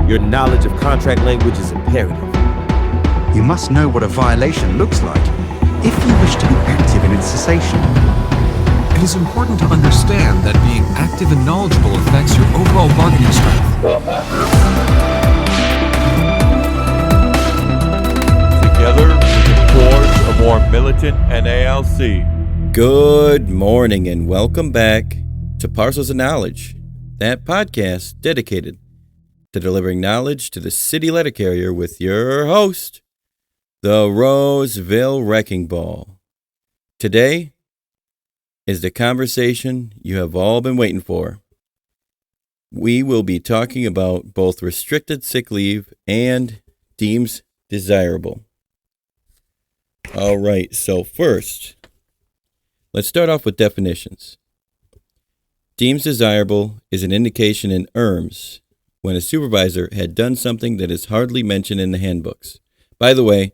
Your knowledge of contract language is imperative. You must know what a violation looks like if you wish to be active in its cessation. It is important to understand that being active and knowledgeable affects your overall bargaining strength. Together we can forge a more militant NALC. Good morning and welcome back to Parcels of Knowledge, that podcast dedicated to delivering knowledge to the city letter carrier with your host, the Roseville Wrecking Ball. Today is the conversation you have all been waiting for. We will be talking about both restricted sick leave and Deems desirable. All right, so first, let's start off with definitions. Deems desirable is an indication in ERMS when a supervisor had done something that is hardly mentioned in the handbooks. By the way,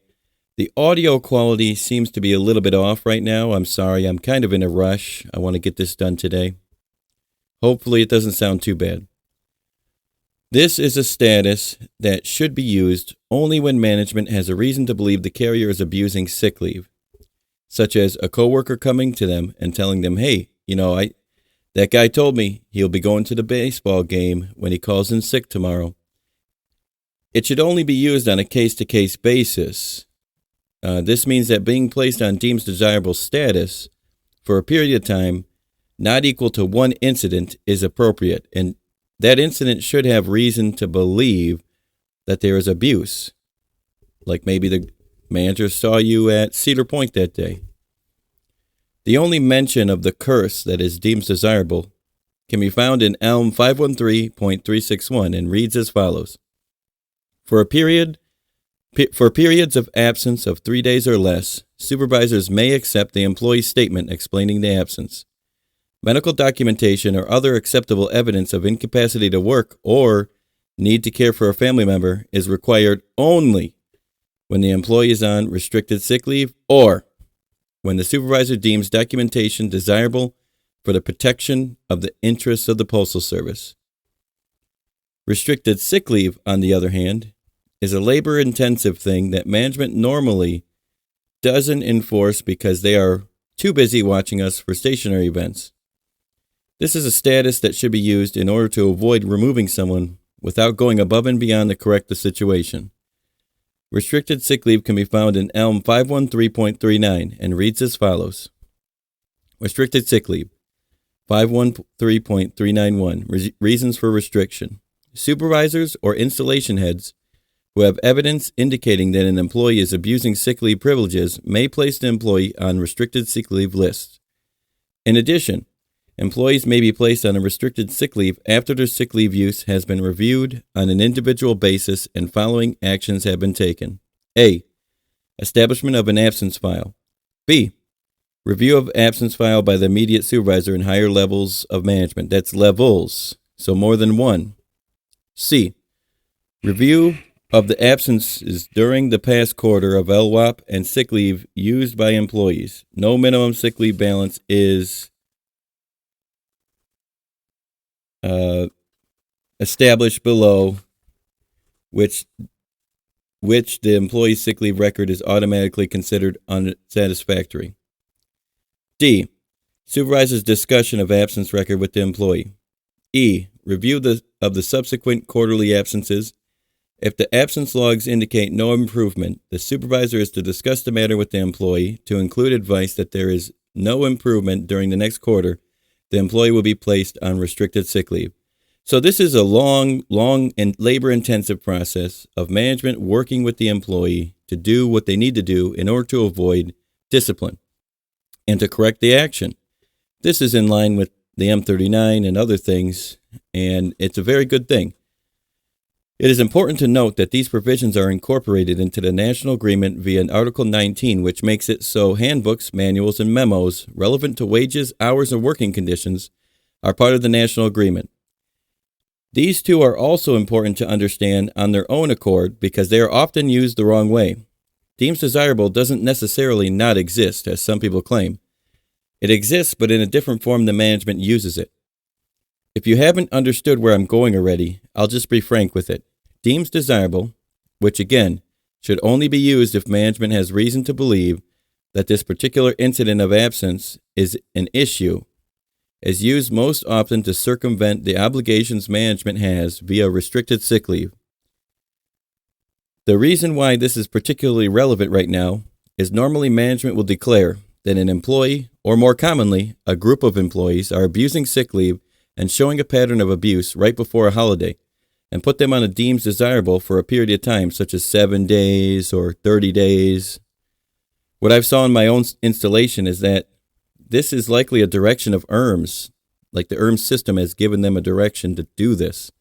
the audio quality seems to be a little bit off right now. I'm sorry, I'm kind of in a rush. I want to get this done today. Hopefully it doesn't sound too bad. This is a status that should be used only when management has a reason to believe the carrier is abusing sick leave, such as a coworker coming to them and telling them, hey, that guy told me he'll be going to the baseball game when he calls in sick tomorrow. It should only be used on a case-to-case basis. This means that being placed on Deems desirable status for a period of time not equal to one incident is appropriate, and that incident should have reason to believe that there is abuse. Like maybe the manager saw you at Cedar Point that day. The only mention of the curse that is Deems desirable can be found in ELM 513.361 and reads as follows. For periods of absence of 3 days or less, supervisors may accept the employee's statement explaining the absence. Medical documentation or other acceptable evidence of incapacity to work or need to care for a family member is required only when the employee is on restricted sick leave or when the supervisor deems documentation desirable for the protection of the interests of the Postal Service. Restricted sick leave, on the other hand, is a labor-intensive thing that management normally doesn't enforce because they are too busy watching us for stationary events. This is a status that should be used in order to avoid removing someone without going above and beyond to correct the situation. Restricted sick leave can be found in ELM 513.39 and reads as follows. Restricted sick leave, 513.391, reasons for restriction. Supervisors or installation heads who have evidence indicating that an employee is abusing sick leave privileges may place the employee on restricted sick leave lists. In addition, employees may be placed on a restricted sick leave after their sick leave use has been reviewed on an individual basis and following actions have been taken. A. Establishment of an absence file. B. Review of absence file by the immediate supervisor and higher levels of management. That's levels, so more than one. C. Review of the absences during the past quarter of LWOP and sick leave used by employees. No minimum sick leave balance is established below which the employee's sick leave record is automatically considered unsatisfactory. D. Supervisor's discussion of absence record with the employee. E. Review of the subsequent quarterly absences. If the absence logs indicate no improvement, the supervisor is to discuss the matter with the employee to include advice that there is no improvement during the next quarter. The employee will be placed on restricted sick leave. So this is a long and labor-intensive process of management working with the employee to do what they need to do in order to avoid discipline and to correct the action. This is in line with the M39 and other things, and it's a very good thing. It is important to note that these provisions are incorporated into the National Agreement via Article 19, which makes it so handbooks, manuals, and memos relevant to wages, hours, and working conditions are part of the National Agreement. These two are also important to understand on their own accord because they are often used the wrong way. Deems desirable doesn't necessarily not exist, as some people claim. It exists, but in a different form than management uses it. If you haven't understood where I'm going already, I'll just be frank with it. deems desirable, which again should only be used if management has reason to believe that this particular incident of absence is an issue, is used most often to circumvent the obligations management has via restricted sick leave. The reason why this is particularly relevant right now is normally management will declare that an employee, or more commonly, a group of employees, are abusing sick leave and showing a pattern of abuse right before a holiday, and put them on a deems desirable for a period of time, such as 7 days or 30 days. What I've saw in my own installation is that this is likely a direction of ERMS, like the ERMS system has given them a direction to do this,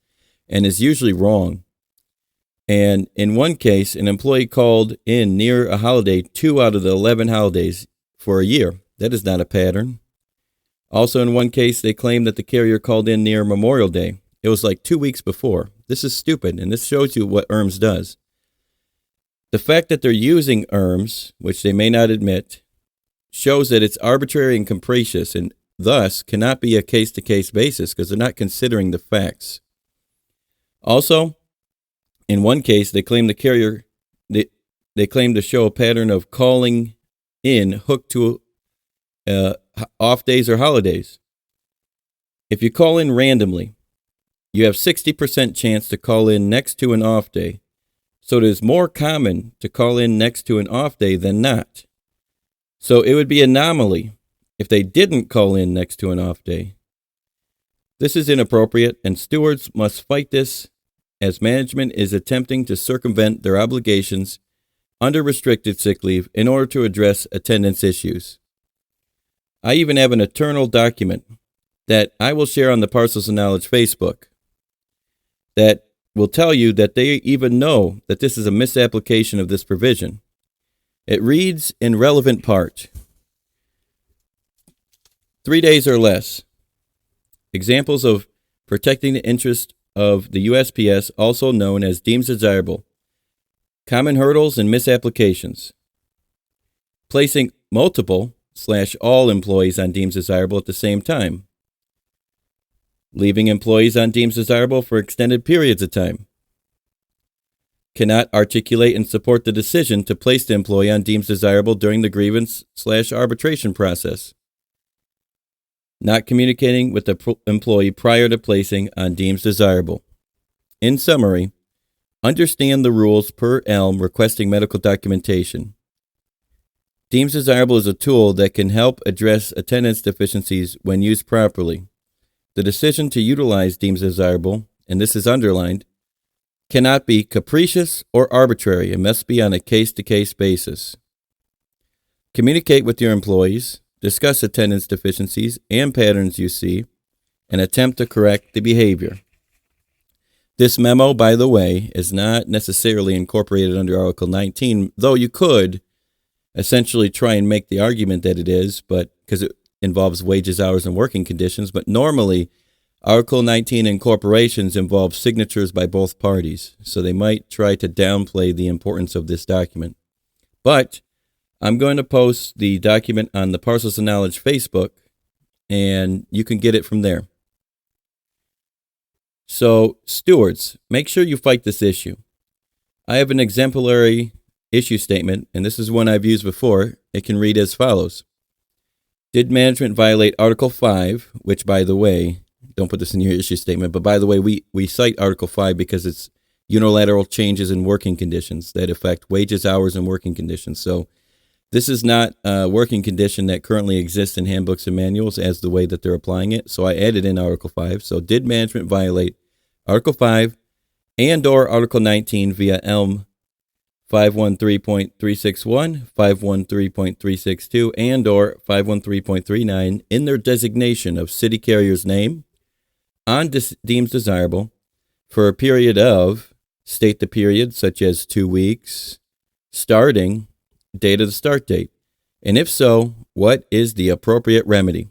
and is usually wrong. And in one case, an employee called in near a holiday 2 out of the 11 holidays for a year. That is not a pattern. Also, in one case, they claimed that the carrier called in near Memorial Day. It was like 2 weeks before. This is stupid, and this shows you what ERMS does. The fact that they're using ERMS, which they may not admit, shows that it's arbitrary and capricious, and thus cannot be a case-to-case basis because they're not considering the facts. Also, in one case, they claim the carrier, they claim to show a pattern of calling in hooked to off days or holidays. If you call in randomly, you have 60% chance to call in next to an off day. So it is more common to call in next to an off day than not. So it would be an anomaly if they didn't call in next to an off day. This is inappropriate, and stewards must fight this as management is attempting to circumvent their obligations under restricted sick leave in order to address attendance issues. I even have an internal document that I will share on the Parcels of Knowledge Facebook that will tell you that they even know that this is a misapplication of this provision. It reads in relevant part, 3 days or less. Examples of protecting the interest of the USPS, also known as deems desirable. Common hurdles and misapplications. Placing multiple/all employees on deems desirable at the same time. Leaving employees on deems desirable for extended periods of time. Cannot articulate and support the decision to place the employee on deems desirable during the grievance/arbitration process. Not communicating with the employee prior to placing on deems desirable. In summary, understand the rules per ELM requesting medical documentation. Deems desirable is a tool that can help address attendance deficiencies when used properly. The decision to utilize deems desirable, and this is underlined, cannot be capricious or arbitrary and must be on a case-to-case basis. Communicate with your employees, discuss attendance deficiencies and patterns you see, and attempt to correct the behavior. This memo, by the way, is not necessarily incorporated under Article 19, though you could essentially try and make the argument that it is, but because it involves wages, hours, and working conditions. But normally, Article 19 incorporations involve signatures by both parties, so they might try to downplay the importance of this document. But I'm going to post the document on the Parcels of Knowledge Facebook, and you can get it from there. So, stewards, make sure you fight this issue. I have an exemplary issue statement, and this is one I've used before. It can read as follows. Did management violate Article 5, which, by the way, don't put this in your issue statement, but by the way, we cite Article 5 because it's unilateral changes in working conditions that affect wages, hours, and working conditions. So this is not a working condition that currently exists in handbooks and manuals as the way that they're applying it. So I added in Article 5. So did management violate Article 5 and or Article 19 via ELM 513.361, 513.362, and or 513.39 in their designation of city carrier's name on deems desirable for a period of, state the period, such as 2 weeks, starting date of the start date. And if so, what is the appropriate remedy?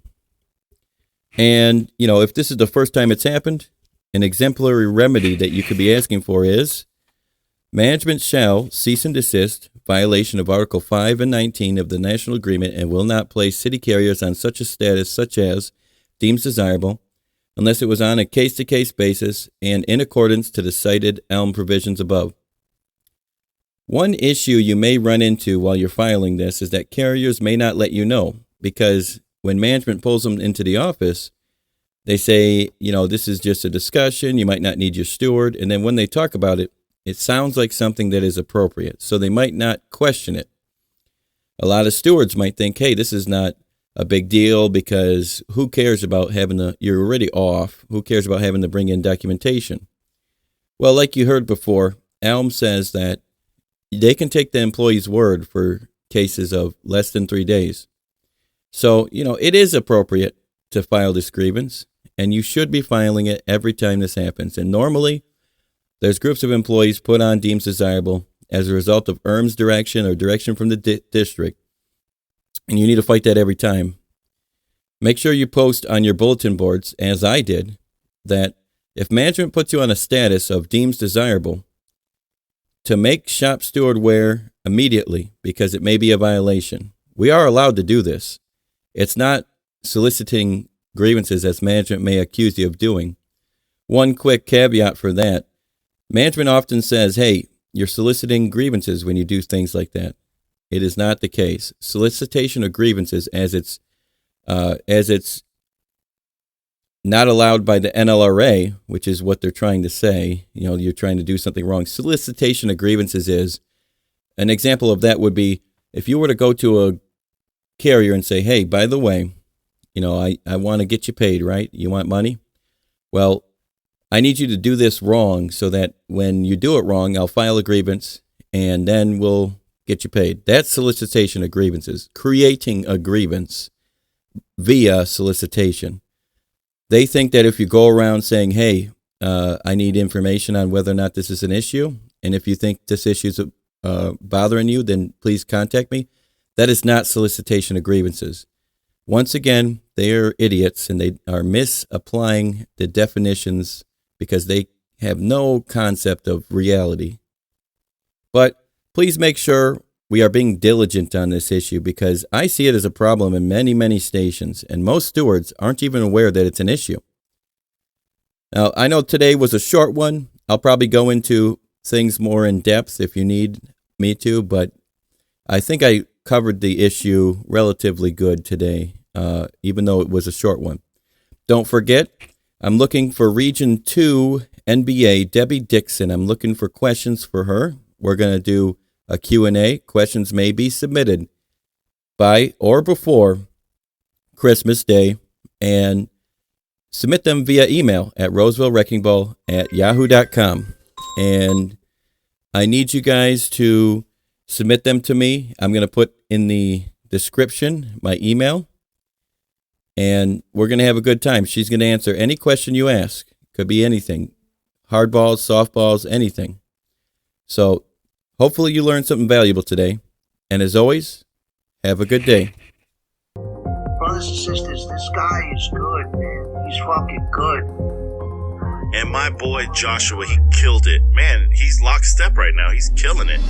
And, if this is the first time it's happened, an exemplary remedy that you could be asking for is management shall cease and desist violation of Article 5 and 19 of the National Agreement and will not place city carriers on such a status such as deems desirable unless it was on a case-to-case basis and in accordance to the cited ELM provisions above. One issue you may run into while you're filing this is that carriers may not let you know, because when management pulls them into the office, they say, this is just a discussion, you might not need your steward, and then when they talk about it, it sounds like something that is appropriate, so they might not question it. A lot of stewards might think, hey, this is not a big deal because who cares about you're already off, who cares about having to bring in documentation? Well, like you heard before, ELM says that they can take the employee's word for cases of less than 3 days. So, it is appropriate to file this grievance, and you should be filing it every time this happens. And normally, there's groups of employees put on Deems Desirable as a result of ERM's direction or direction from the district, and you need to fight that every time. Make sure you post on your bulletin boards, as I did, that if management puts you on a status of Deems Desirable, to make shop steward aware immediately, because it may be a violation. We are allowed to do this. It's not soliciting grievances as management may accuse you of doing. One quick caveat for that. Management often says, hey, you're soliciting grievances when you do things like that. It is not the case. Solicitation of grievances, as it's not allowed by the NLRA, which is what they're trying to say, you're trying to do something wrong. Solicitation of grievances is, an example of that would be if you were to go to a carrier and say, hey, by the way, I want to get you paid, right? You want money? Well, I need you to do this wrong so that when you do it wrong, I'll file a grievance and then we'll get you paid. That's solicitation of grievances, creating a grievance via solicitation. They think that if you go around saying, hey, I need information on whether or not this is an issue, and if you think this issue is bothering you, then please contact me. That is not solicitation of grievances. Once again, they are idiots, and they are misapplying the definitions because they have no concept of reality. But please make sure we are being diligent on this issue, because I see it as a problem in many, many stations, and most stewards aren't even aware that it's an issue. Now, I know today was a short one. I'll probably go into things more in depth if you need me to, but I think I covered the issue relatively good today, even though it was a short one. Don't forget, I'm looking for Region 2 NBA, Debbie Dixon. I'm looking for questions for her. We're going to do a Q&A. Questions may be submitted by or before Christmas Day, and submit them via email at rosevillewreckingball@yahoo.com. And I need you guys to submit them to me. I'm going to put in the description my email, and we're going to have a good time. She's going to answer any question you ask. Could be anything. Hardballs, softballs, anything. So hopefully you learned something valuable today. And as always, have a good day. Brothers and sisters, this guy is good, man. He's fucking good. And my boy Joshua, he killed it. Man, he's lockstep right now. He's killing it.